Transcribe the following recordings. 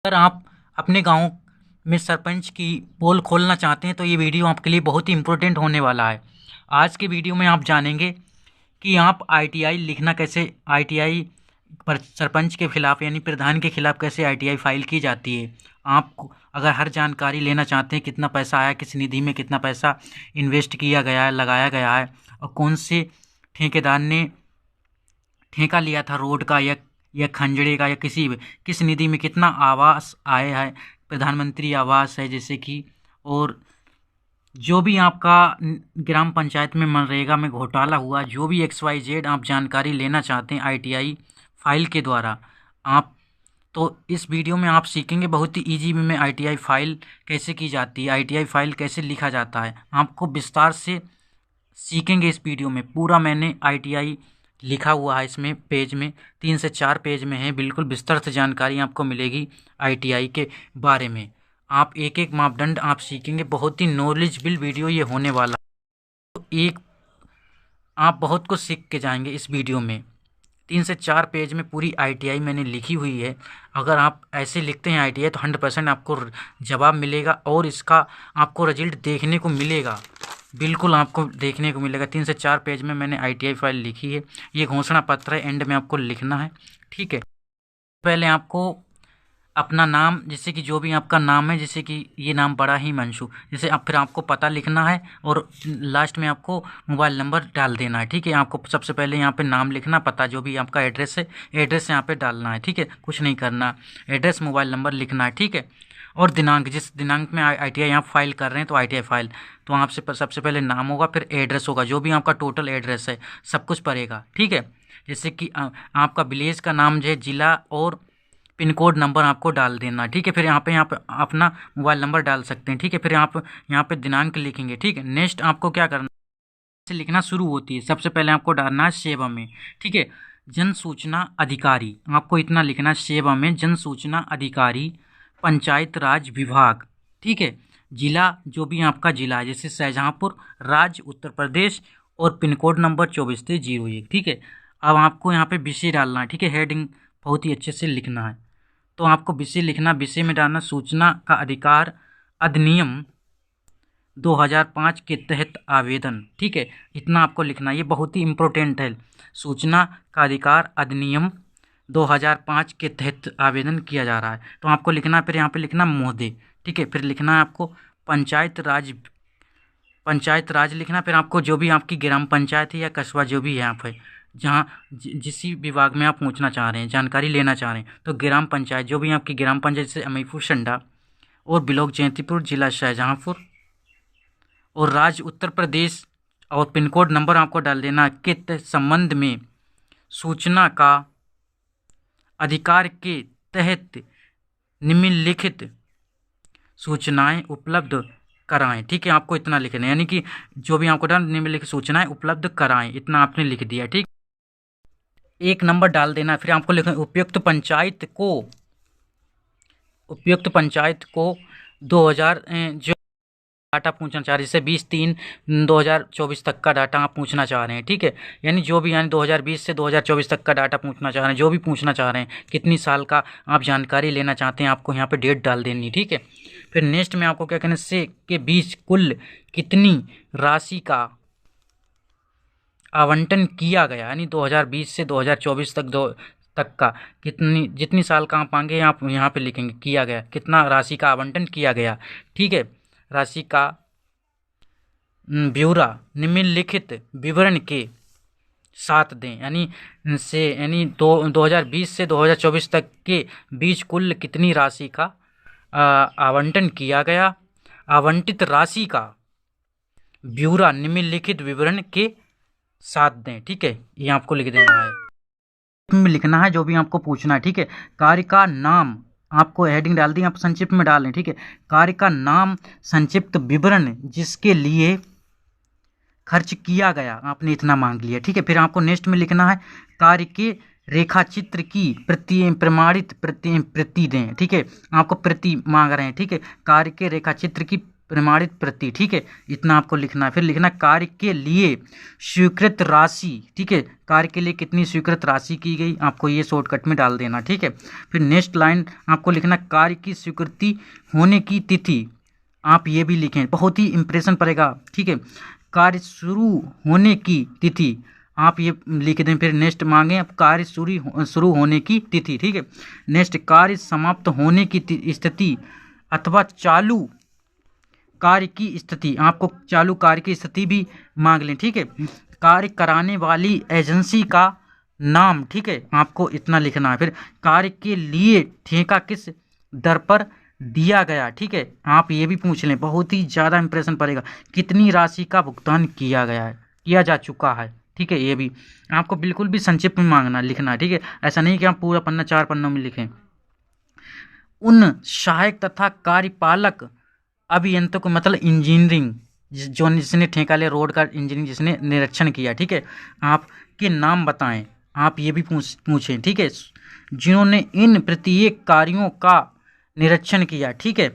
अगर आप अपने गांव में सरपंच की पोल खोलना चाहते हैं तो ये वीडियो आपके लिए बहुत ही इम्पोर्टेंट होने वाला है। आज के वीडियो में आप जानेंगे कि आप आईटीआई लिखना कैसे, आईटीआई पर सरपंच के खिलाफ यानी प्रधान के खिलाफ कैसे आईटीआई फाइल की जाती है। आपको अगर हर जानकारी लेना चाहते हैं, कितना पैसा आया, किस निधि में कितना पैसा इन्वेस्ट किया गया है, लगाया गया है, और कौन से ठेकेदार ने ठेका लिया था रोड का या खंजड़े का, या किस निधि में कितना आवास आया है, प्रधानमंत्री आवास है जैसे कि, और जो भी आपका ग्राम पंचायत में मनरेगा में घोटाला हुआ, जो भी XYZ आप जानकारी लेना चाहते हैं आईटीआई फाइल के द्वारा, आप तो इस वीडियो में आप सीखेंगे बहुत ही इजी वे में आईटीआई फाइल कैसे की जाती है, आईटीआई फाइल कैसे लिखा जाता है। आपको विस्तार से सीखेंगे इस वीडियो में। पूरा मैंने आईटीआई लिखा हुआ है, इसमें पेज में 3 से 4 पेज में है, बिल्कुल विस्तृत जानकारी आपको मिलेगी आईटीआई के बारे में। आप एक एक मापदंड आप सीखेंगे, बहुत ही नॉलेजेबल वीडियो ये होने वाला। तो एक आप बहुत कुछ सीख के जाएंगे इस वीडियो में। 3 से 4 पेज में पूरी आईटीआई मैंने लिखी हुई है। अगर आप ऐसे लिखते हैं आईटीआई तो 100% आपको जवाब मिलेगा और इसका आपको रिजल्ट देखने को मिलेगा, बिल्कुल आपको देखने को मिलेगा। 3 से 4 पेज में मैंने आईटीआई फाइल लिखी है। ये घोषणा पत्र है, एंड में आपको लिखना है, ठीक है। पहले आपको अपना नाम, जैसे कि जो भी आपका नाम है, जैसे कि ये नाम बड़ा ही मंशू, जैसे अब फिर आपको पता लिखना है और लास्ट में आपको मोबाइल नंबर डाल देना है, ठीक है। आपको सबसे पहले यहाँ पे नाम लिखना, पता जो भी आपका एड्रेस है, एड्रेस यहाँ पे डालना है, ठीक है। कुछ नहीं करना, एड्रेस मोबाइल नंबर लिखना है, ठीक है। और दिनांक, जिस दिनांक में आईटीआई आप फाइल कर रहे हैं तो आईटीआई फाइल, तो आपसे सबसे पहले नाम होगा, फिर एड्रेस होगा, जो भी आपका टोटल एड्रेस है सब कुछ पड़ेगा, ठीक है। जैसे कि आपका विलेज का नाम जो है, जिला और पिन कोड नंबर आपको डाल देना, ठीक है। फिर यहाँ पे अपना मोबाइल नंबर डाल सकते हैं, ठीक है। फिर आप यहाँ पे दिनांक लिखेंगे, ठीक है। नेक्स्ट आपको क्या करना से लिखना शुरू होती है, सबसे पहले आपको डालना है सेवा में, ठीक है। जन सूचना अधिकारी, आपको इतना लिखना है, सेवा में जन सूचना अधिकारी, पंचायत राज विभाग, ठीक है। जिला, जो भी आपका जिला है, जैसे शाहजहाँपुर, राज्य उत्तर प्रदेश, और पिन कोड नंबर 2401, ठीक है। अब आपको यहाँ पे विषय डालना है, ठीक है। हेडिंग बहुत ही अच्छे से लिखना है। तो आपको विषय लिखना, विषय में डालना सूचना का अधिकार अधिनियम 2005 के तहत आवेदन, ठीक है। इतना आपको लिखना, ये बहुत ही इम्पोर्टेंट है। सूचना का अधिकार अधिनियम 2005 के तहत आवेदन किया जा रहा है, तो आपको लिखना, फिर यहाँ पे लिखना महोदय, ठीक है। फिर लिखना है आपको पंचायत राज लिखना। फिर आपको जो भी आपकी ग्राम पंचायत है या कस्बा जो भी है यहाँ पे, जहाँ जिस विभाग में आप पूछना चाह रहे हैं, जानकारी लेना चाह रहे हैं, तो ग्राम पंचायत, जो भी आपकी ग्राम पंचायत, जैसे अमीपुर संडा, और ब्लॉक जयंतीपुर, जिला शाहजहाँपुर, और राज्य उत्तर प्रदेश, और पिन कोड नंबर आपको डाल देना के संबंध में सूचना का अधिकार के तहत निम्नलिखित सूचनाएं उपलब्ध कराएं, ठीक है। आपको इतना लिखना है, यानी कि जो भी आपको डाल निम्नलिखित सूचनाएं उपलब्ध कराएं, इतना आपने लिख दिया, ठीक। एक नंबर डाल देना। फिर आपको लिखना उपयुक्त पंचायत को 2000 जो डाटा पूछना चाह रहे हैं, जैसे 20-3-2024 तक का डाटा आप पूछना चाह रहे हैं, ठीक है। यानी जो भी, यानी 2020 से 2024 तक का डाटा पूछना चाह रहे हैं, जो भी पूछना चाह रहे हैं, कितनी साल का आप जानकारी लेना चाहते हैं, आपको यहाँ पे डेट डाल देनी, ठीक है। फिर नेक्स्ट में आपको क्या कहना है, से के बीच कुल कितनी राशि का आवंटन किया गया, यानी 2020 से 2024 तक का जितनी साल का आप मांगे, आप यहाँ पे लिखेंगे किया गया, कितना राशि का आवंटन किया गया, ठीक है। राशि का ब्यौरा निम्नलिखित विवरण के साथ दें, यानी 2020 से 2024 तक के बीच कुल कितनी राशि का आवंटन किया गया, आवंटित राशि का ब्यौरा निम्नलिखित विवरण के साथ दें, ठीक है। ये आपको लिख देना है, में लिखना है जो भी आपको पूछना है, ठीक है। कार्य का नाम, आपको हेडिंग डाल दी, आप संक्षिप्त में डाल लें, ठीक है। कार्य का नाम, संक्षिप्त विवरण जिसके लिए खर्च किया गया, आपने इतना मांग लिया, ठीक है। फिर आपको नेक्स्ट में लिखना है कार्य के रेखा चित्र की प्रमाणित प्रति दें, ठीक है। आपको प्रति मांग रहे हैं, ठीक है। कार्य के रेखा चित्र की प्रमाणित प्रति, ठीक है, इतना आपको लिखना है। फिर लिखना कार्य के लिए स्वीकृत राशि, ठीक है, कार्य के लिए कितनी स्वीकृत राशि की गई आपको ये शॉर्टकट में डाल देना, ठीक है। फिर नेक्स्ट लाइन आपको लिखना कार्य की स्वीकृति होने की तिथि, आप ये भी लिखें, बहुत ही इंप्रेशन पड़ेगा, ठीक है। कार्य शुरू होने की तिथि आप ये लिख दें। फिर नेक्स्ट मांगे अब कार्य शुरू होने की तिथि, ठीक है। नेक्स्ट कार्य समाप्त होने की स्थिति अथवा चालू कार्य की स्थिति, आपको चालू कार्य की स्थिति भी मांग लें, ठीक है। कार्य कराने वाली एजेंसी का नाम, ठीक है, आपको इतना लिखना है। फिर कार्य के लिए ठेका किस दर पर दिया गया, ठीक है, आप ये भी पूछ लें, बहुत ही ज़्यादा इंप्रेशन पड़ेगा। कितनी राशि का भुगतान किया गया है, किया जा चुका है, ठीक है। ये भी आपको बिल्कुल भी संक्षिप्त में मांगना लिखना है, ठीक है। ऐसा नहीं कि आप पूरा पन्ना 4 पन्नों में लिखें। उन सहायक तथा कार्यपालक अभियंता को, मतलब इंजीनियरिंग जो जिसने ठेका लिया रोड का इंजीनियरिंग जिसने निरीक्षण किया, ठीक है, आपके नाम बताएं, आप ये भी पूछें, ठीक है। जिन्होंने इन प्रत्येक कार्यों का निरीक्षण किया, ठीक है,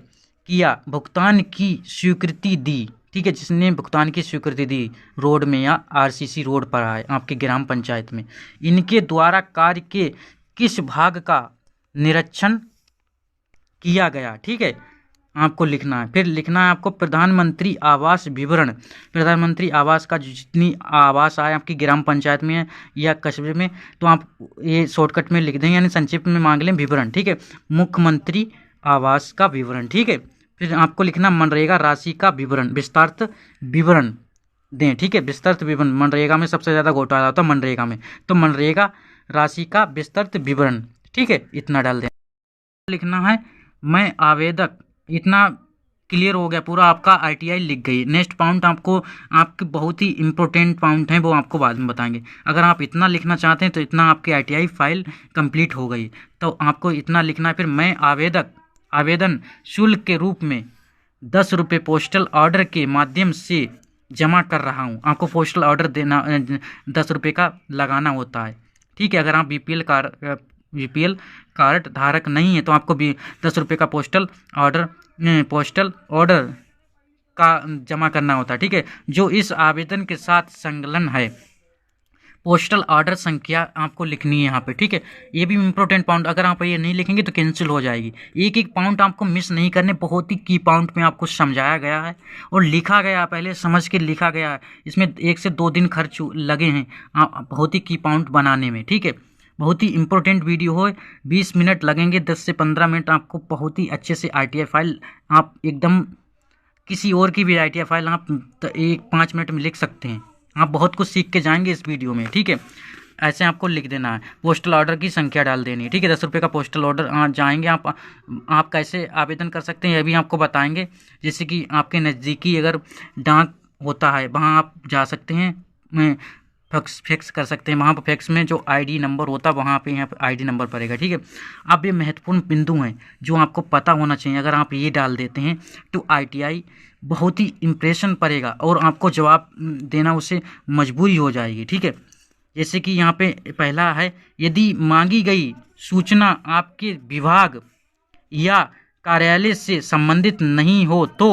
किया, भुगतान की स्वीकृति दी, ठीक है, जिसने भुगतान की स्वीकृति दी रोड में या आरसीसी रोड पर आए आपके ग्राम पंचायत में, इनके द्वारा कार्य के किस भाग का निरीक्षण किया गया, ठीक है, आपको लिखना है। फिर लिखना है आपको प्रधानमंत्री आवास विवरण, प्रधानमंत्री आवास का जितनी आवास आए आपकी ग्राम पंचायत में या कस्बे में, तो आप ये शॉर्टकट में लिख दें, यानी संक्षिप्त में मांग लें विवरण, ठीक है, मुख्यमंत्री आवास का विवरण, ठीक है। फिर आपको लिखना मनरेगा राशि का विवरण, विस्तारित विवरण दें, ठीक है, विस्तृत विवरण। मनरेगा में सबसे ज़्यादा घोटाला होता है मनरेगा में, तो मनरेगा राशि का विस्तृत विवरण, ठीक है, इतना डाल दें। लिखना है मैं आवेदक, इतना क्लियर हो गया पूरा, आपका आईटीआई लिख गई। नेक्स्ट पॉइंट आपको, आपके बहुत ही इंपॉर्टेंट पॉइंट हैं, वो आपको बाद में बताएंगे। अगर आप इतना लिखना चाहते हैं तो इतना आपकी आईटीआई फाइल कंप्लीट हो गई, तो आपको इतना लिखना है। फिर मैं आवेदन शुल्क के रूप में 10 रुपये पोस्टल ऑर्डर के माध्यम से जमा कर रहा हूँ। आपको पोस्टल ऑर्डर देना 10 रुपये का लगाना होता है, ठीक है। अगर आप बीपीएल कार्ड धारक नहीं है तो आपको भी 10 रुपये का पोस्टल ऑर्डर का जमा करना होता है, ठीक है, जो इस आवेदन के साथ संलग्न है। पोस्टल ऑर्डर संख्या आपको लिखनी है यहाँ पे, ठीक है। ये भी इम्पोर्टेंट पॉइंट, अगर आप ये नहीं लिखेंगे तो कैंसिल हो जाएगी। एक एक पॉइंट आपको मिस नहीं करने, बहुत ही की पॉइंट में आपको समझाया गया है और लिखा गया, पहले समझ के लिखा गया है। इसमें 1 से 2 दिन खर्च लगे हैं बहुत ही की पॉइंट बनाने में, ठीक है। बहुत ही इंपॉर्टेंट वीडियो हो, 20 मिनट लगेंगे, 10 से 15 मिनट आपको बहुत ही अच्छे से आईटीआई फाइल, आप एकदम किसी और की भी आईटीआई फाइल आप 1-5 मिनट में लिख सकते हैं। आप बहुत कुछ सीख के जाएंगे इस वीडियो में, ठीक है। ऐसे आपको लिख देना है, पोस्टल ऑर्डर की संख्या डाल देनी है, ठीक है। 10 रुपये का पोस्टल ऑर्डर जाएंगे आप कैसे आवेदन कर सकते हैं ये भी आपको बताएंगे। जैसे कि आपके नज़दीकी अगर डाक होता है वहाँ आप जा सकते हैं, फैक्स कर सकते हैं, वहाँ पर फैक्स में जो आईडी नंबर होता है वहाँ पे यहाँ पर आईडी नंबर पड़ेगा, ठीक है। अब ये महत्वपूर्ण बिंदु हैं जो आपको पता होना चाहिए, अगर आप ये डाल देते हैं तो आईटीआई बहुत ही इम्प्रेशन पड़ेगा और आपको जवाब देना उसे मजबूरी हो जाएगी, ठीक है। जैसे कि यहाँ पे पहला है, यदि मांगी गई सूचना आपके विभाग या कार्यालय से संबंधित नहीं हो तो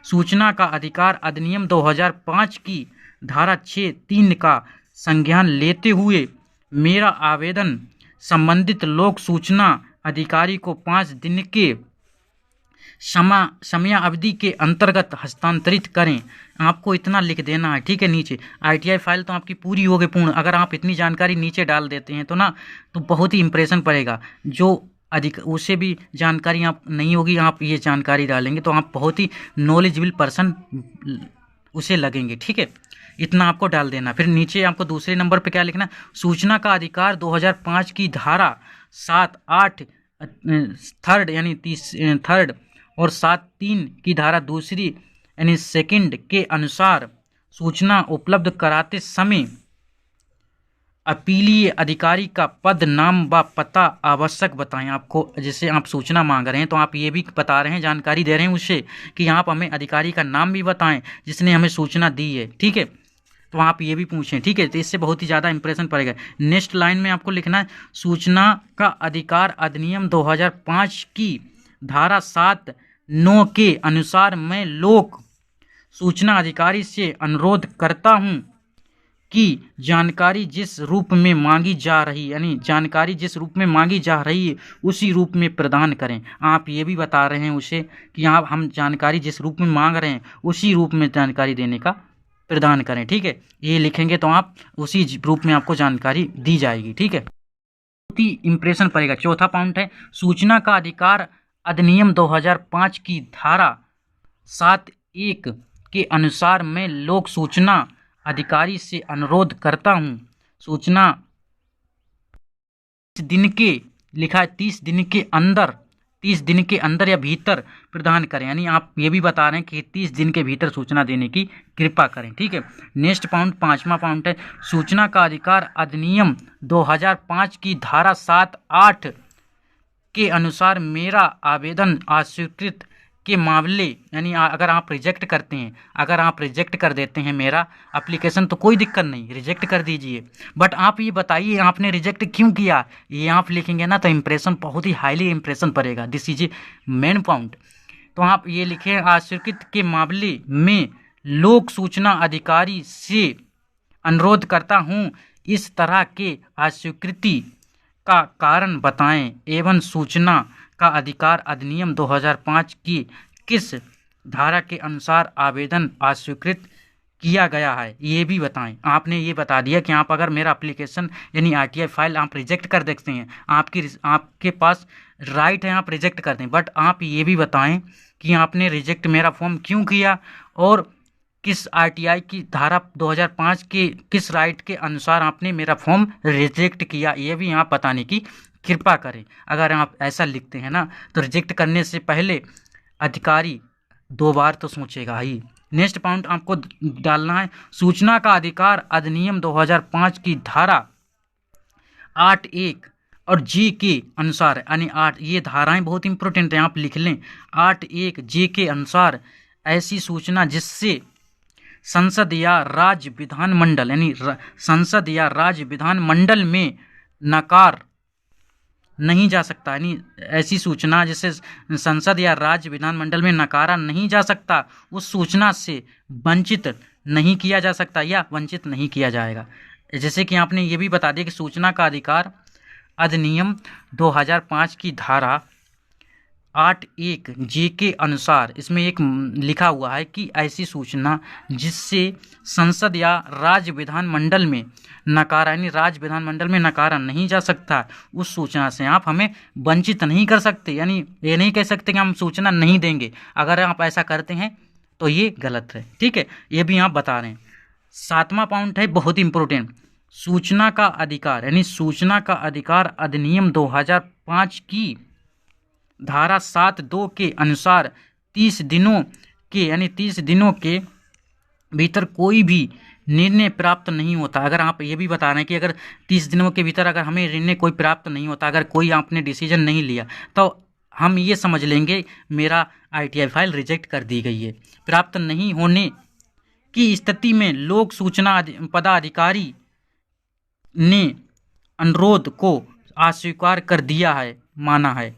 सूचना का अधिकार अधिनियम 2005 की धारा 6(3) का संज्ञान लेते हुए मेरा आवेदन संबंधित लोक सूचना अधिकारी को 5 दिन के समयावधि के अंतर्गत हस्तांतरित करें। आपको इतना लिख देना है, ठीक है। नीचे आईटीआई फाइल तो आपकी पूरी हो गई पूर्ण, अगर आप इतनी जानकारी नीचे डाल देते हैं तो बहुत ही इंप्रेशन पड़ेगा। जो अधिक उसे भी जानकारी आप नहीं होगी, आप ये जानकारी डालेंगे तो आप बहुत ही नॉलेजेबल पर्सन उसे लगेंगे, ठीक है। इतना आपको डाल देना। फिर नीचे आपको दूसरे नंबर पे क्या लिखना, सूचना का अधिकार 2005 की धारा 7(8) थर्ड यानी थर्ड और 7(3) की धारा दूसरी यानी सेकंड के अनुसार सूचना उपलब्ध कराते समय अपीलीय अधिकारी का पद, नाम व पता आवश्यक बताएं। आपको जैसे आप सूचना मांग रहे हैं तो आप ये भी बता रहे हैं, जानकारी दे रहे हैं उससे कि आप हमें अधिकारी का नाम भी बताएं जिसने हमें सूचना दी है, ठीक है। तो आप ये भी पूछें, ठीक है, तो इससे बहुत ही ज़्यादा इंप्रेशन पड़ेगा। नेक्स्ट लाइन में आपको लिखना है, सूचना का अधिकार अधिनियम 2005 की धारा 7 9 के अनुसार मैं लोक सूचना अधिकारी से अनुरोध करता हूं कि जानकारी जिस रूप में मांगी जा रही, यानी जानकारी जिस रूप में मांगी जा रही है उसी रूप में प्रदान करें। आप ये भी बता रहे हैं उसे कि आप हम जानकारी जिस रूप में मांग रहे हैं उसी रूप में जानकारी देने का प्रदान करें। ठीक है, ये लिखेंगे तो आप उसी रूप में आपको जानकारी दी जाएगी। ठीक है, इंप्रेशन पड़ेगा। चौथा पॉइंट है सूचना का अधिकार अधिनियम 2005 की धारा 7(1) के अनुसार मैं लोक सूचना अधिकारी से अनुरोध करता हूं सूचना 30 दिन के लिखा है 30 दिन के अंदर या भीतर प्रदान करें, यानी आप ये भी बता रहे हैं कि 30 दिन के भीतर सूचना देने की कृपा करें। ठीक है, नेक्स्ट पॉइंट, पांचवा पॉइंट है सूचना का अधिकार अधिनियम 2005 की धारा 7(8) के अनुसार मेरा आवेदन अस्वीकृत के मामले, यानी अगर आप रिजेक्ट करते हैं, अगर आप रिजेक्ट कर देते हैं मेरा एप्लीकेशन तो कोई दिक्कत नहीं, रिजेक्ट कर दीजिए, बट आप ये बताइए आपने रिजेक्ट क्यों किया, ये आप लिखेंगे ना तो इम्प्रेशन बहुत ही हाईली इम्प्रेशन पड़ेगा। This is a main point. तो आप ये लिखें अस्वीकृत के मामले में लोक सूचना अधिकारी से अनुरोध करता हूँ इस तरह के अस्वीकृति का कारण बताएं एवं सूचना का अधिकार अधिनियम 2005 की किस धारा के अनुसार आवेदन अस्वीकृत किया गया है ये भी बताएं। आपने ये बता दिया कि आप अगर मेरा एप्लीकेशन यानी आरटीआई फाइल आप रिजेक्ट कर देते हैं, आपके पास राइट है आप रिजेक्ट कर दें, बट आप ये भी बताएं कि आपने रिजेक्ट मेरा फॉर्म क्यों किया और किस आरटीआई की धारा 2005 के किस राइट के अनुसार आपने मेरा फॉर्म रिजेक्ट किया, ये भी आप बताने की कृपा करें। अगर आप ऐसा लिखते हैं ना तो रिजेक्ट करने से पहले अधिकारी 2 बार तो सोचेगा ही। नेक्स्ट पॉइंट आपको डालना है सूचना का अधिकार अधिनियम 2005 की धारा 8(1) और जी के अनुसार, यानी 8 ये धाराएं बहुत इंपॉर्टेंट हैं, आप लिख लें। 8(1) जी के अनुसार ऐसी सूचना जिससे संसद या राज्य विधानमंडल, यानी संसद या राज्य विधानमंडल में नकार नहीं जा सकता, यानी ऐसी सूचना जिसे संसद या राज्य विधानमंडल में नकारा नहीं जा सकता उस सूचना से वंचित नहीं किया जा सकता या वंचित नहीं किया जाएगा। जैसे कि आपने ये भी बता दिया कि सूचना का अधिकार अधिनियम 2005 की धारा 8(1) जी के अनुसार, इसमें एक लिखा हुआ है कि ऐसी सूचना जिससे संसद या राज्य विधानमंडल में नकारा, यानी राज्य विधानमंडल में नकारा नहीं जा सकता उस सूचना से आप हमें वंचित नहीं कर सकते, यानी ये नहीं कह सकते कि हम सूचना नहीं देंगे। अगर आप ऐसा करते हैं तो ये गलत है। ठीक है, ये भी आप बता रहे हैं। 7वां पॉइंट है बहुत इंपॉर्टेंट सूचना का अधिकार, यानी सूचना का अधिकार अधिनियम 2005 की धारा 7(2) के अनुसार 30 दिनों के, यानी 30 दिनों के भीतर कोई भी निर्णय प्राप्त नहीं होता। अगर आप ये भी बता रहे हैं कि अगर 30 दिनों के भीतर अगर हमें निर्णय कोई प्राप्त नहीं होता, अगर कोई आपने डिसीजन नहीं लिया तो हम ये समझ लेंगे मेरा आरटीआई फाइल रिजेक्ट कर दी गई है। प्राप्त नहीं होने की स्थिति में लोक सूचना पदाधिकारी ने अनुरोध को अस्वीकार कर दिया है माना है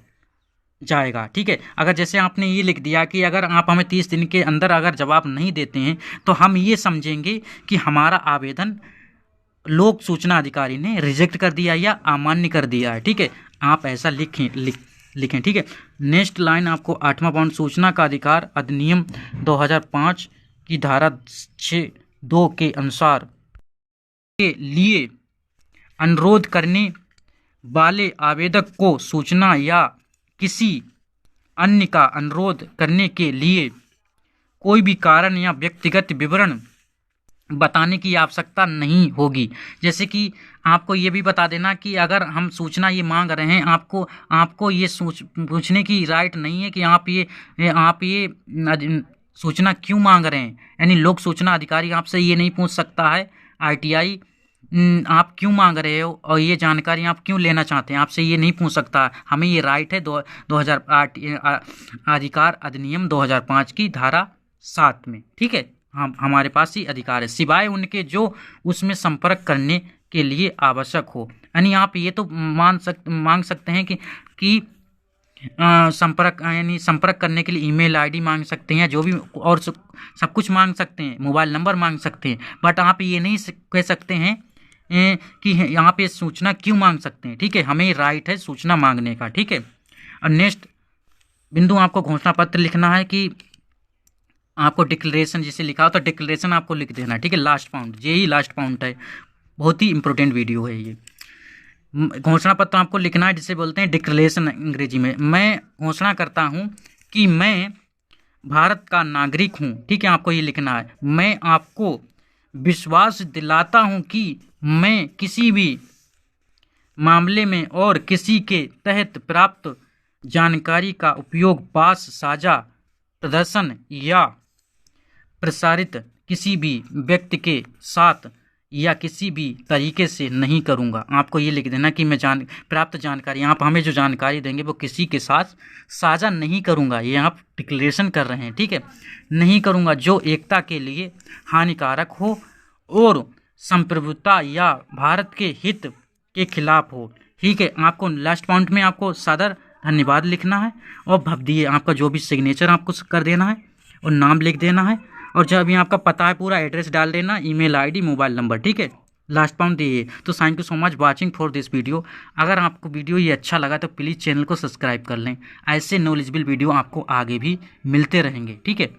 जाएगा। ठीक है, अगर जैसे आपने ये लिख दिया कि अगर आप हमें 30 दिन के अंदर अगर जवाब नहीं देते हैं तो हम ये समझेंगे कि हमारा आवेदन लोक सूचना अधिकारी ने रिजेक्ट कर दिया या अमान्य कर दिया है। ठीक है, आप ऐसा लिखें। ठीक है, नेक्स्ट लाइन आपको 8वां पॉइंट सूचना का अधिकार अधिनियम 2005 की धारा 6(2) के अनुसार के लिए अनुरोध करने वाले आवेदक को सूचना या किसी अन्य का अनुरोध करने के लिए कोई भी कारण या व्यक्तिगत विवरण बताने की आवश्यकता नहीं होगी। जैसे कि आपको ये भी बता देना कि अगर हम सूचना ये मांग रहे हैं, आपको ये पूछने की राइट नहीं है कि आप ये सूचना क्यों मांग रहे हैं, यानी लोक सूचना अधिकारी आपसे ये नहीं पूछ सकता है आरटीआई आप क्यों मांग रहे हो और ये जानकारी आप क्यों लेना चाहते हैं, आपसे ये नहीं पूछ सकता। हमें ये राइट है 2008 अधिकार अधिनियम 2005 की धारा 7 में। ठीक है, हमारे पास ही अधिकार है सिवाय उनके जो उसमें संपर्क करने के लिए आवश्यक हो। यानी आप ये तो मांग सकते हैं कि संपर्क यानी संपर्क करने के लिए ईमेल आईडी मांग सकते हैं, जो भी और सब कुछ मांग सकते हैं, मोबाइल नंबर मांग सकते हैं। बट आप ये नहीं कह सकते हैं कि यहाँ पे सूचना क्यों मांग सकते हैं। ठीक है, हमें राइट है सूचना मांगने का। ठीक है, और नेक्स्ट बिंदु आपको घोषणा पत्र लिखना है कि आपको डिक्लेरेशन जिसे लिखा हो तो डिक्लेरेशन आपको लिख देना है। ठीक है, लास्ट पॉइंट, यही लास्ट पॉइंट है, बहुत ही इंपॉर्टेंट वीडियो है ये। घोषणा पत्र आपको लिखना है जिसे बोलते हैं डिक्लेरेशन अंग्रेजी में। मैं घोषणा करता हूँ कि मैं भारत का नागरिक हूँ। ठीक है, आपको ये लिखना है। मैं आपको विश्वास दिलाता हूँ कि मैं किसी भी मामले में और किसी के तहत प्राप्त जानकारी का उपयोग पास, साझा, प्रदर्शन या प्रसारित किसी भी व्यक्ति के साथ या किसी भी तरीके से नहीं करूंगा। आपको ये लिख देना कि मैं प्राप्त जानकारी, आप हमें जो जानकारी देंगे वो किसी के साथ साझा नहीं करूंगा। ये आप डिक्लेरेशन कर रहे हैं। ठीक है, नहीं करूंगा जो एकता के लिए हानिकारक हो और संप्रभुता या भारत के हित के खिलाफ हो। ठीक है, आपको लास्ट पॉइंट में आपको सादर धन्यवाद लिखना है और भवदीय आपका जो भी सिग्नेचर आपको कर देना है और नाम लिख देना है, और जब यहाँ आपका पता है पूरा एड्रेस डाल देना, ईमेल आईडी, मोबाइल नंबर। ठीक है, लास्ट पॉइंट दिए। तो thank you so much watching for this video. अगर आपको वीडियो ये अच्छा लगा तो प्लीज़ चैनल को सब्सक्राइब कर लें। ऐसे नॉलेजेबल वीडियो आपको आगे भी मिलते रहेंगे। ठीक है।